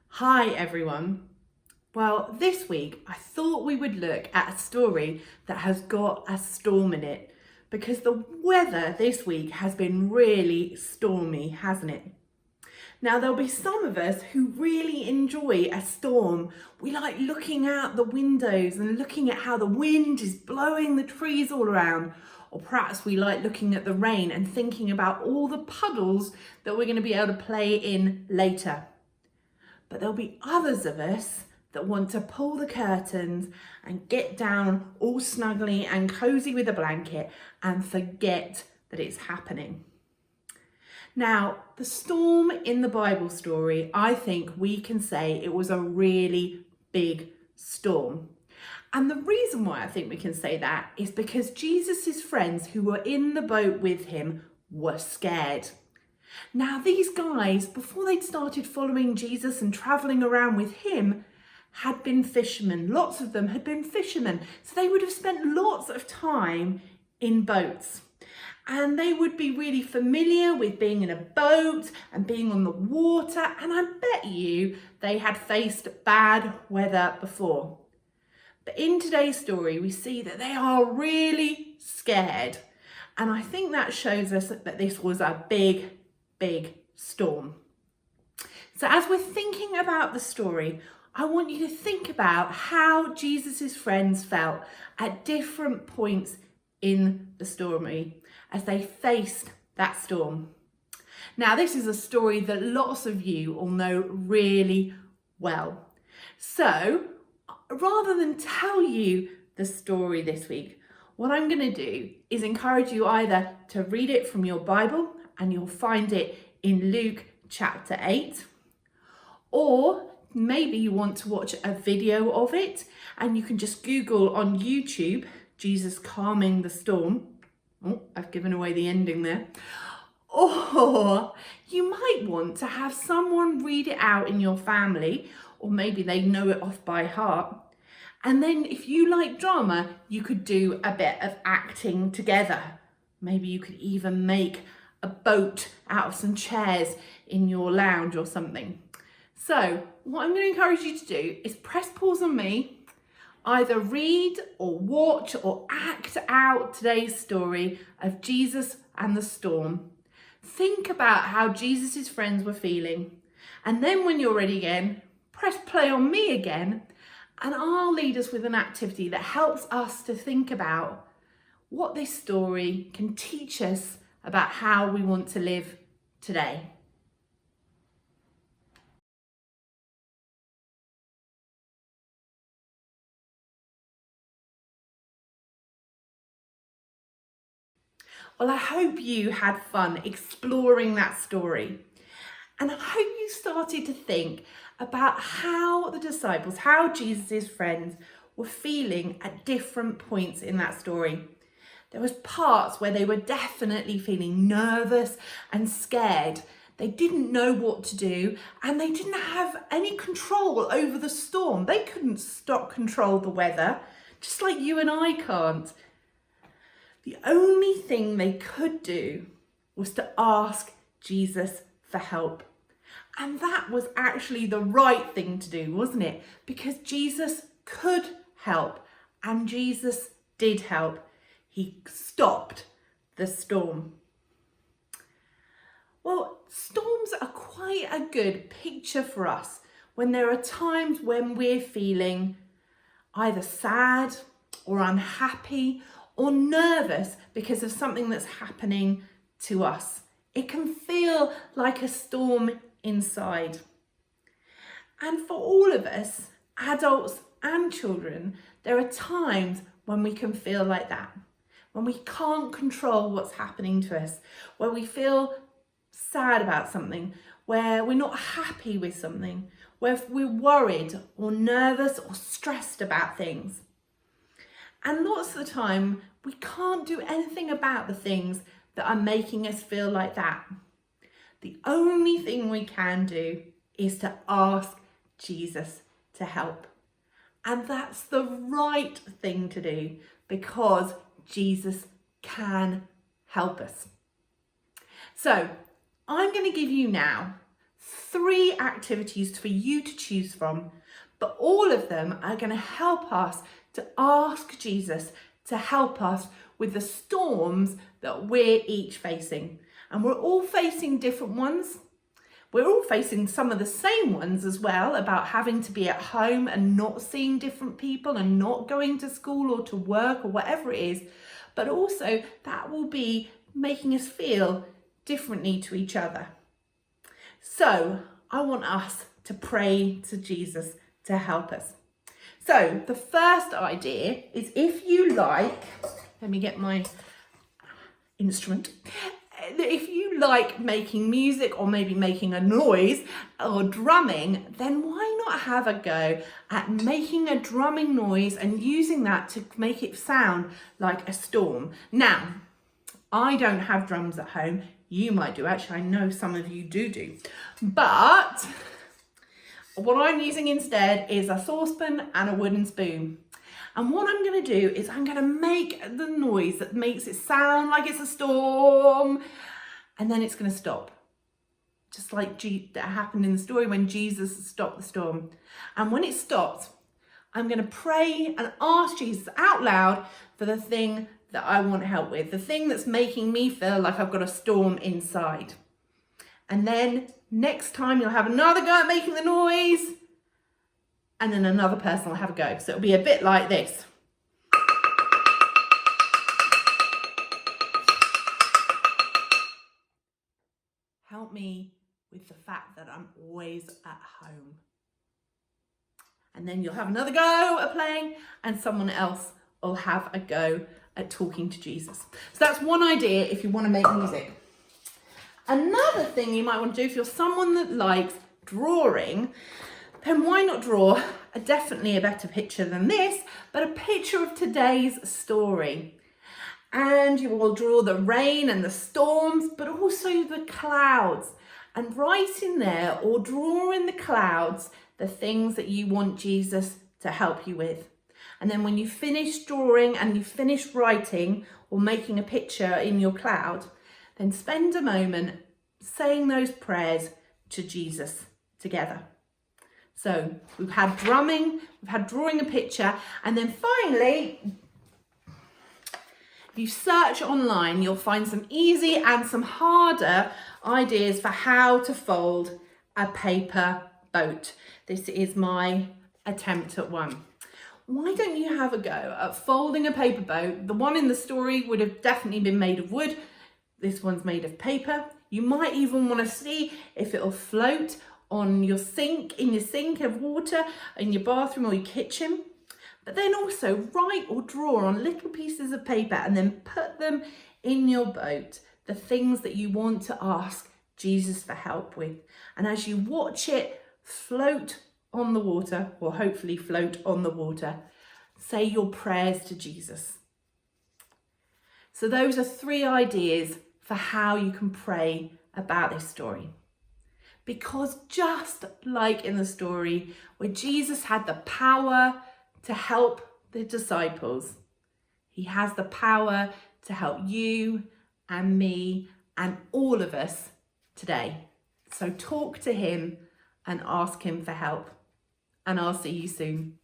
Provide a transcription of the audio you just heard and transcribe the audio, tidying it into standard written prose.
Hi everyone. Well, this week I thought we would look at a story that has got a storm in it because the weather this week has been really stormy, hasn't it? Now, there'll be some of us who really enjoy a storm. We like looking out the windows and looking at how the wind is blowing the trees all around. Or perhaps we like looking at the rain and thinking about all the puddles that we're going to be able to play in later. But there'll be others of us that want to pull the curtains and get down all snuggly and cozy with a blanket and forget that it's happening. Now, the storm in the Bible story, I think we can say it was a really big storm. And the reason why I think we can say that is because Jesus' friends who were in the boat with him were scared. Now, these guys, before they'd started following Jesus and traveling around with him, had been fishermen. Lots of them had been fishermen. So they would have spent lots of time in boats. And they would be really familiar with being in a boat and being on the water. And I bet you they had faced bad weather before. But in today's story, we see that they are really scared. And I think that shows us that this was a big storm. So as we're thinking about the story, I want you to think about how Jesus' friends felt at different points in the story as they faced that storm. Now, this is a story that lots of you all know really well. So rather than tell you the story this week, what I'm going to do is encourage you either to read it from your Bible, and you'll find it in Luke chapter 8. Or maybe you want to watch a video of it and you can just Google on YouTube, Jesus calming the storm. Oh, I've given away the ending there. Or you might want to have someone read it out in your family, or maybe they know it off by heart. And then if you like drama, you could do a bit of acting together. Maybe you could even make a boat out of some chairs in your lounge or something. So what I'm going to encourage you to do is press pause on me, either read or watch or act out today's story of Jesus and the storm. Think about how Jesus' friends were feeling. And then when you're ready again, press play on me again, and I'll lead us with an activity that helps us to think about what this story can teach us about how we want to live today. Well, I hope you had fun exploring that story. And I hope you started to think about how the disciples, how Jesus' friends were feeling at different points in that story. There was parts where they were definitely feeling nervous and scared. They didn't know what to do and they didn't have any control over the storm. They couldn't control the weather, just like you and I can't. The only thing they could do was to ask Jesus for help. And that was actually the right thing to do, wasn't it? Because Jesus could help and Jesus did help. He stopped the storm. Well, storms are quite a good picture for us when there are times when we're feeling either sad or unhappy or nervous because of something that's happening to us. It can feel like a storm inside. And for all of us, adults and children, there are times when we can feel like that, when we can't control what's happening to us, where we feel sad about something, where we're not happy with something, where we're worried or nervous or stressed about things. And lots of the time, we can't do anything about the things that are making us feel like that. The only thing we can do is to ask Jesus to help. And that's the right thing to do because Jesus can help us. So I'm going to give you now 3 activities for you to choose from, but all of them are going to help us to ask Jesus to help us with the storms that we're each facing. And we're all facing different ones. We're all facing some of the same ones as well, about having to be at home and not seeing different people and not going to school or to work or whatever it is. But also that will be making us feel differently to each other. So I want us to pray to Jesus to help us. So the first idea is, if you like, let me get my instrument. If you like making music or maybe making a noise or drumming, then why not have a go at making a drumming noise and using that to make it sound like a storm. Now, I don't have drums at home. You might do. Actually, I know some of you do. But what I'm using instead is a saucepan and a wooden spoon. And what I'm going to do is I'm going to make the noise that makes it sound like it's a storm, and then it's going to stop. Just like that happened in the story when Jesus stopped the storm. And when it stops, I'm going to pray and ask Jesus out loud for the thing that I want help with, the thing that's making me feel like I've got a storm inside. And then next time you'll have another go at making the noise, and then another person will have a go. So it'll be a bit like this. Help me with the fact that I'm always at home. And then you'll have another go at playing, and someone else will have a go at talking to Jesus. So that's one idea if you want to make music. Another thing you might want to do, if you're someone that likes drawing, then why not draw definitely a better picture than this, but a picture of today's story. And you will draw the rain and the storms, but also the clouds. And write in there, or draw in the clouds, the things that you want Jesus to help you with. And then when you finish drawing and you finish writing or making a picture in your cloud, then spend a moment saying those prayers to Jesus together. So we've had drumming, we've had drawing a picture, and then finally, if you search online, you'll find some easy and some harder ideas for how to fold a paper boat. This is my attempt at one. Why don't you have a go at folding a paper boat? The one in the story would have definitely been made of wood. This one's made of paper. You might even want to see if it'll float on your sink, in your sink of water, in your bathroom or your kitchen. But then also write or draw on little pieces of paper and then put them in your boat, the things that you want to ask Jesus for help with. And as you watch it float on the water, or hopefully float on the water, say your prayers to Jesus. So those are 3 ideas for how you can pray about this story. Because just like in the story where Jesus had the power to help the disciples, he has the power to help you and me and all of us today. So talk to him and ask him for help. And I'll see you soon.